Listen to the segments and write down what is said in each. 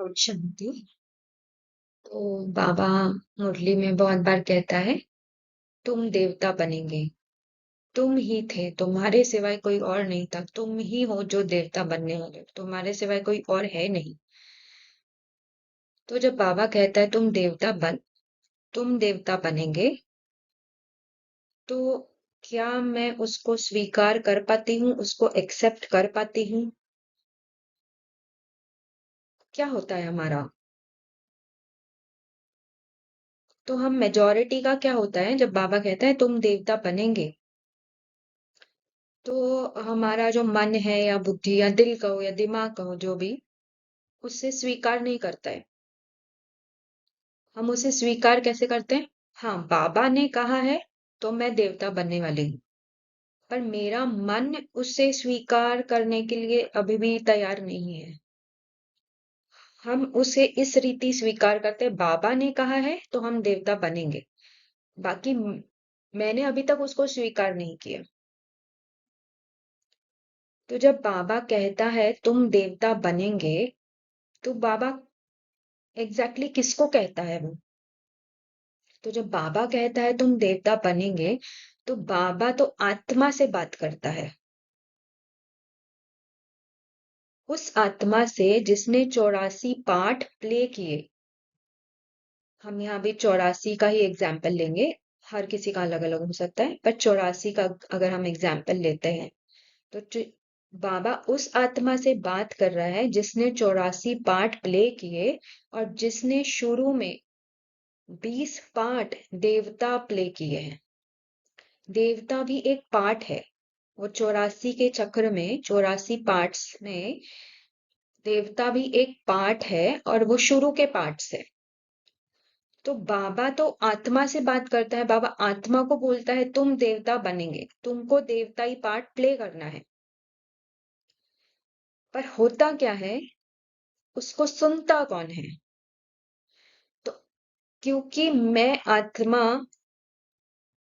और शांति। तो बाबा मुरली में बहुत बार कहता है, तुम देवता बनेंगे। तुम ही थे, तुम्हारे सिवाय कोई और नहीं था। तुम ही हो जो देवता बनने वाले हो, तुम्हारे सिवाय कोई और है नहीं। तो जब बाबा कहता है तुम देवता बनेंगे, तो क्या मैं उसको स्वीकार कर पाती हूँ, उसको एक्सेप्ट कर पाती हूँ? क्या होता है हमारा? तो हम मेजॉरिटी का क्या होता है जब बाबा कहता है तुम देवता बनेंगे, तो हमारा जो मन है या बुद्धि या दिल कहो या दिमाग कहो, जो भी, उससे स्वीकार नहीं करता है। हम उसे स्वीकार कैसे करते हैं? हाँ, बाबा ने कहा है तो मैं देवता बनने वाली हूँ। पर मेरा मन उसे स्वीकार करने के लिए अभी भी तैयार नहीं है। हम उसे इस रीति स्वीकार करते हैं, बाबा ने कहा है तो हम देवता बनेंगे। बाकी मैंने अभी तक उसको स्वीकार नहीं किया। तो जब बाबा कहता है तुम देवता बनेंगे, तो बाबा एग्जैक्टली किसको कहता है वो? तो जब बाबा कहता है तुम देवता बनेंगे, तो बाबा तो आत्मा से बात करता है। उस आत्मा से जिसने 84 पाठ प्ले किए। हम यहाँ भी 84 का ही एग्जाम्पल लेंगे। हर किसी का अलग अलग हो सकता है, पर 84 का अगर हम एग्जाम्पल लेते हैं, तो बाबा उस आत्मा से बात कर रहा है जिसने 84 पाठ प्ले किए, और जिसने शुरू में 20 पाठ देवता प्ले किए हैं। देवता भी एक पार्ट है। वो 84 के चक्र में, 84 पार्ट्स में देवता भी एक पार्ट है, और वो शुरू के पार्ट्स है। तो बाबा तो आत्मा से बात करता है। बाबा आत्मा को बोलता है तुम देवता बनेंगे, तुमको देवताई पार्ट प्ले करना है। पर होता क्या है, उसको सुनता कौन है? तो क्योंकि मैं आत्मा,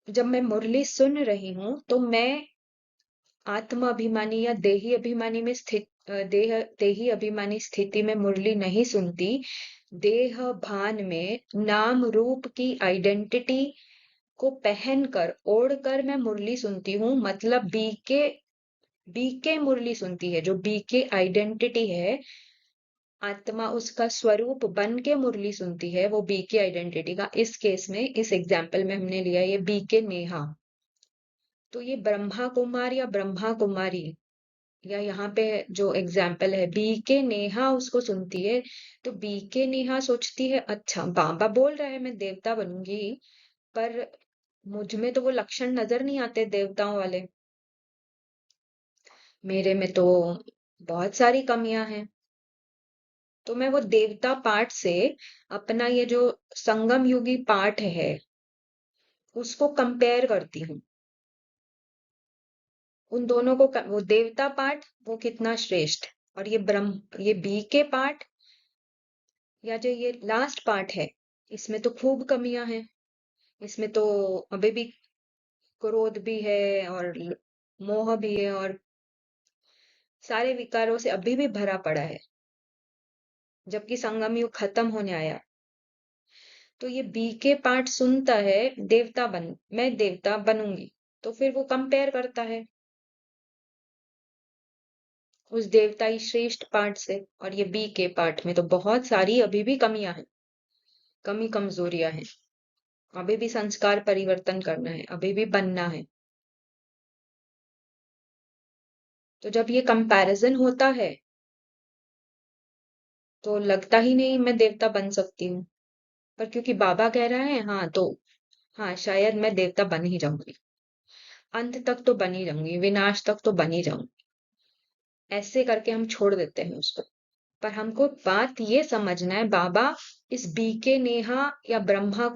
जब मैं मुरली सुन रही हूं, तो मैं आत्मा अभिमानी या देही अभिमानी में देही अभिमानी स्थिति में मुरली नहीं सुनती। देह भान में नाम रूप की आइडेंटिटी को पहनकर, ओढ़कर मैं मुरली सुनती हूँ। मतलब बीके मुरली सुनती है। जो बीके आइडेंटिटी है, आत्मा उसका स्वरूप बन के मुरली सुनती है, वो बीके आइडेंटिटी का। इस केस में, इस एग्जाम्पल में हमने लिया ये बीके नेहा। तो ये ब्रह्मा कुमार या ब्रह्मा कुमारी, या यहाँ पे जो एग्जाम्पल है बी के नेहा उसको सुनती है। तो बी के नेहा सोचती है, अच्छा बाबा बोल रहा है मैं देवता बनूंगी, पर मुझ में तो वो लक्षण नजर नहीं आते देवताओं वाले। मेरे में तो बहुत सारी कमियां हैं। तो मैं वो देवता पार्ट से अपना ये जो संगम युगी पार्ट है, उसको कंपेयर करती हूँ। उन दोनों को वो देवता पार्ट वो कितना श्रेष्ठ, और ये बी के पार्ट, या जो ये लास्ट पार्ट है, इसमें तो खूब कमियां हैं। इसमें तो अभी भी क्रोध भी है, और मोह भी है, और सारे विकारों से अभी भी भरा पड़ा है, जबकि संगम युग खत्म होने आया। तो ये बीके पार्ट सुनता है मैं देवता बनूंगी, तो फिर वो कंपेयर करता है उस देवताई श्रेष्ठ पार्ट से। और ये बी के पार्ट में तो बहुत सारी अभी भी कमियां हैं, कमी कमजोरियां हैं। अभी भी संस्कार परिवर्तन करना है, अभी भी बनना है। तो जब ये कंपैरिजन होता है, तो लगता ही नहीं मैं देवता बन सकती हूँ। पर क्योंकि बाबा कह रहा है, हाँ तो हाँ, शायद मैं देवता बन ही जाऊंगी। अंत तक तो बन ही जाऊंगी, विनाश तक तो बन ही जाऊंगी। ऐसे करके हम छोड़ देते हैं उसको। पर हमको बात ये समझना है, बाबा इस बीके नेहा या ब्रह्मा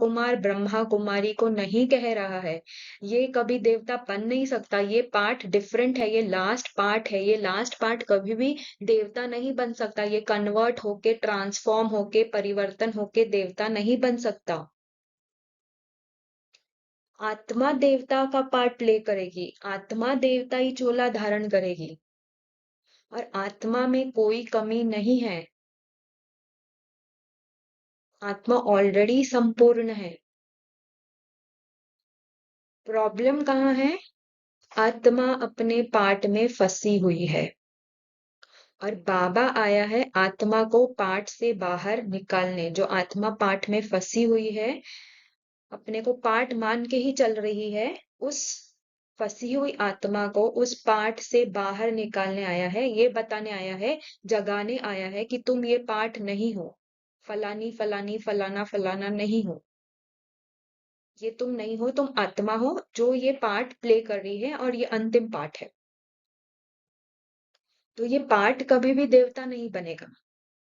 कुमारी को नहीं कह रहा है ये कभी देवता बन नहीं सकता, ये पार्ट डिफरेंट है, ये लास्ट पार्ट है, ये लास्ट पार्ट कभी भी देवता नहीं बन सकता। ये कन्वर्ट होके, ट्रांसफॉर्म होके, परिवर्तन होके देवता नहीं बन सकता। आत्मा देवता का पार्ट प्ले करेगी, आत्मा देवता ही चोला धारण करेगी, और आत्मा में कोई कमी नहीं है। आत्मा ऑलरेडी संपूर्ण है। प्रॉब्लम कहाँ है? आत्मा अपने पार्ट में फंसी हुई है और बाबा आया है आत्मा को पार्ट से बाहर निकालने। जो आत्मा पार्ट में फंसी हुई है, अपने को पार्ट मान के ही चल रही है, उस फंसी हुई आत्मा को उस पार्ट से बाहर निकालने आया है। ये बताने आया है, जगाने आया है कि तुम ये पार्ट नहीं हो, फलानी फलानी फलाना फलाना नहीं हो। ये तुम नहीं हो, तुम आत्मा हो जो ये पार्ट प्ले कर रही है और ये अंतिम पार्ट है। तो ये पार्ट कभी भी देवता नहीं बनेगा।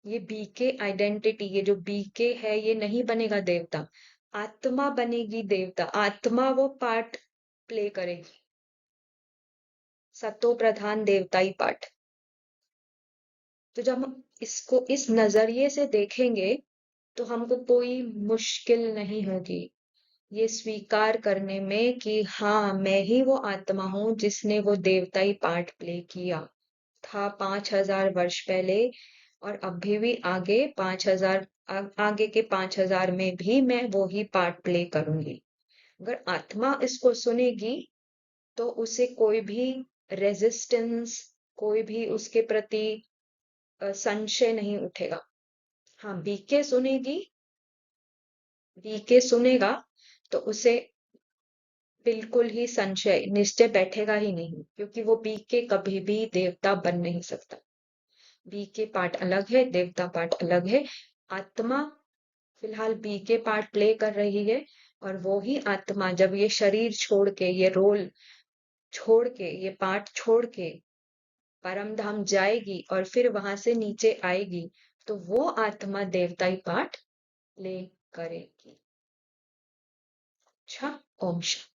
ये बीके आइडेंटिटी, ये जो बीके है, ये नहीं बनेगा देवता। आत्मा बनेगी देवता। आत्मा वो पार्ट प्ले करेगी, सतो प्रधान देवताई पार्ट। तो जब हम इसको इस नजरिए से देखेंगे तो हमको कोई मुश्किल नहीं होगी ये स्वीकार करने में कि हाँ, मैं ही वो आत्मा हूं जिसने वो देवताई पार्ट प्ले किया था 5000 वर्ष पहले। और अभी भी आगे 5000, आगे के 5000 में भी मैं वो ही पार्ट प्ले करूंगी। अगर आत्मा इसको सुनेगी तो उसे कोई भी रेजिस्टेंस, कोई भी उसके प्रति संशय नहीं उठेगा। हाँ, बीके सुनेगी, बीके सुनेगा तो उसे बिल्कुल ही संशय निश्चय बैठेगा ही नहीं, क्योंकि वो बीके कभी भी देवता बन नहीं सकता। बीके पार्ट अलग है, देवता पार्ट अलग है। आत्मा फिलहाल बीके पार्ट प्ले कर रही है और वो ही आत्मा जब ये शरीर छोड़ के, ये रोल छोड़ के, ये पार्ट छोड़ के परम धाम जाएगी और फिर वहां से नीचे आएगी, तो वो आत्मा देवताई पार्ट प्ले करेगी। अच्छा, ओम शांति।